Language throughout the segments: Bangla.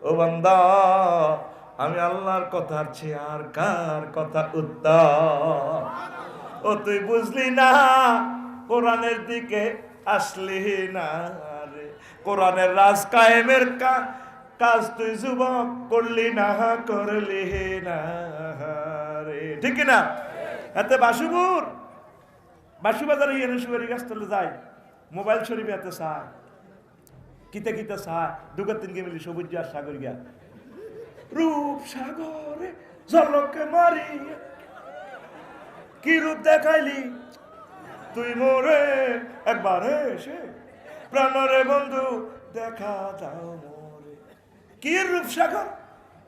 ও বান্দা, আমি আল্লাহর কথার চেয়ে আর কার কথা উত্তম? ও তুই বুঝলি না, কোরআনের দিকে আসলি না রে। কোরআনের রাজ কায়েমের কাজ তুই যুবক করলি না, করলি না রে, ঠিক না? এতে বাসুবাজারে সুপারি গাছ তলে যায়, মোবাইল শরীফ এতে চায়, কিতে কিতে চায়, দুগা তিনকে মিলি সবুজ আর সাগর গিয়া রূপ সাগরে জলকে মারি, কি রূপ দেখাইলি তুই মোরে, একবার এসে প্রাণরে বন্ধু দেখা দাও মোরে। কি রূপসাগর?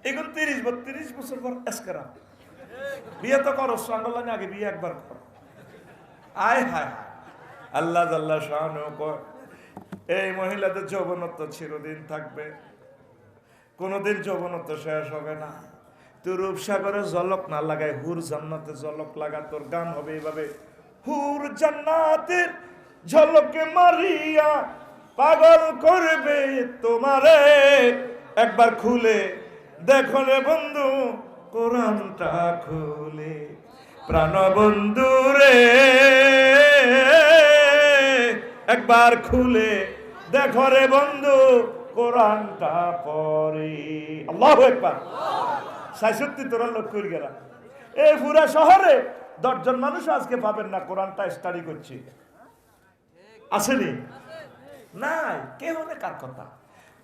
এখন 30-32 বছর পর এসকেরা বিয়ে তো করো, সাঙ্গলানি আগে বিয়ে একবার কর। আয় হায় আল্লাহ জাল্লা শাহানু কয়, এই মহিলাদের যৌবনত্ব চিরদিন থাকবে, কোনদিন যৌবনত্ব শেষ হবে না। তুই রূপসাগরে জলক না লাগায় হুর জান্নাতে জলক লাগা, তোর গান হবে এইভাবে, হুর জান্নাতের ঝলকে মারিয়া পাগল করবে তোমারে, একবার খুলে দেখো রে বন্ধু কোরআনটা খুলে, প্রাণ বন্ধু রে একবার খুলে দেখো রে বন্ধু কোরআনটা পড়ি। আল্লাহু আকবার। ৬৬ তোরা লোক করে গেলাম, এই পুরা শহরে 10 জন মানুষ আজকে পাবেন না কোরআনটা স্টাডি করছি, আসেনি? নাই, কে হলে কার কথা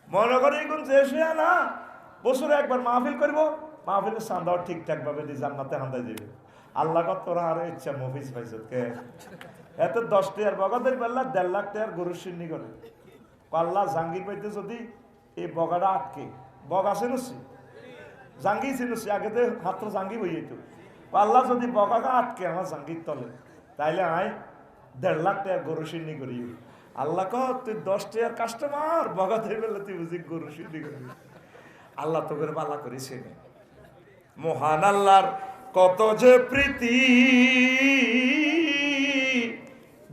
মনে করে এখন যে না বছরে একবার মাহফিল করবো, মাহফিলের চাঁদাও ঠিকঠাক ভাবে দিয়ে জান্নাতে হান্দাই দেবে। আল্লাহ তোরা আরো ইচ্ছা মফিজ পাইছ কে এত 10 টাকার বগাদের বেলা 1.5 লাখ টাকার গরু সিন্নি করে পাল্লা জাঙ্গির পাইতে যদি এই বগাটা আটকে, বগা চিনুছি জাঙ্গি চিনুছি আগে তো হাত জাঙ্গি বই যেত, পাল্লা যদি বগাটা আটকে আমার জাঙ্গির তলে, তাইলে আয় 1.5 লাখ টাকার গরু সিন্নি করি। আল্লাহ কহ তুই 10 টাকার কাস্টমার, বগাদের বেলা তুই বুঝি গরু সিন্নি করবি। আল্লাহ তো করে পাল্লা করেছে। মহান আল্লাহর কত যে প্রীতি,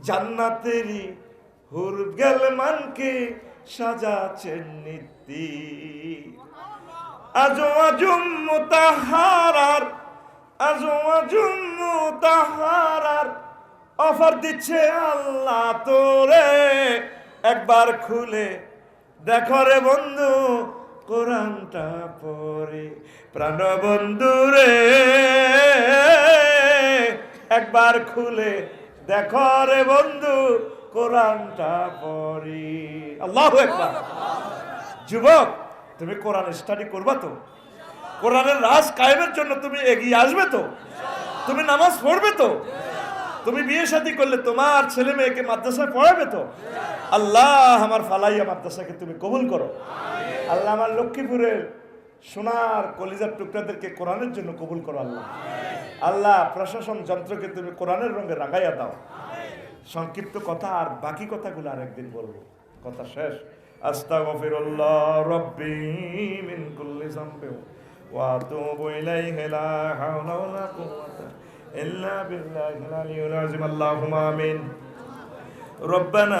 জান্নাতেরই হুর গেলমানকে সাজাচ্ছেন নীতি, আজো আজুম মুতাহারার, আজো আজুম মুতাহারার অফার দিচ্ছে আল্লাহ তোরে, একবার খুলে দেখো রে বন্ধু কোরআনটা পড়ে, প্রাণ বন্ধু রে একবার খুলে দেখো রে বন্ধু কোরআনটা পড়ি। আল্লাহু আকবার। যুবক, তুমি কোরআন স্টাডি করবা তো? কোরআনের রাজ কায়েমের জন্য তুমি এগিয়ে আসবে তো? তুমি নামাজ পড়বে তো? তুমি বিয়ে শাদী করলে তোমার ছেলে মেয়েকে মাদ্রাসায় পড়াবে তো? আল্লাহ আমার ফালাইয়া মাদ্রাসাকে তুমি কবুল করো। আল্লাহ আমার লক্ষ্মীপুরের সোনার কলিজার টুকরাদেরকে কোরআনের জন্য কবুল করো। আল্লাহ আল্লাহ প্রশাসন যন্ত্রকে তুমি কোরআনের রঙে রাঙাইয়া দাও। সংক্ষিপ্ত কথা, আর বাকি কথাগুলো আরেকদিন বলবো, কথা শেষ। আস্তাগফিরুল্লাহ রাব্বি মিন কুল্লি যামবিন ওয়া আতুবু ইলাইহি লা হাওলা ওয়ালা কুওয়াতা ইল্লা বিল্লাহিল আলিয়্যিল আযীম। আল্লাহুম্মা আমিন। রব্বানা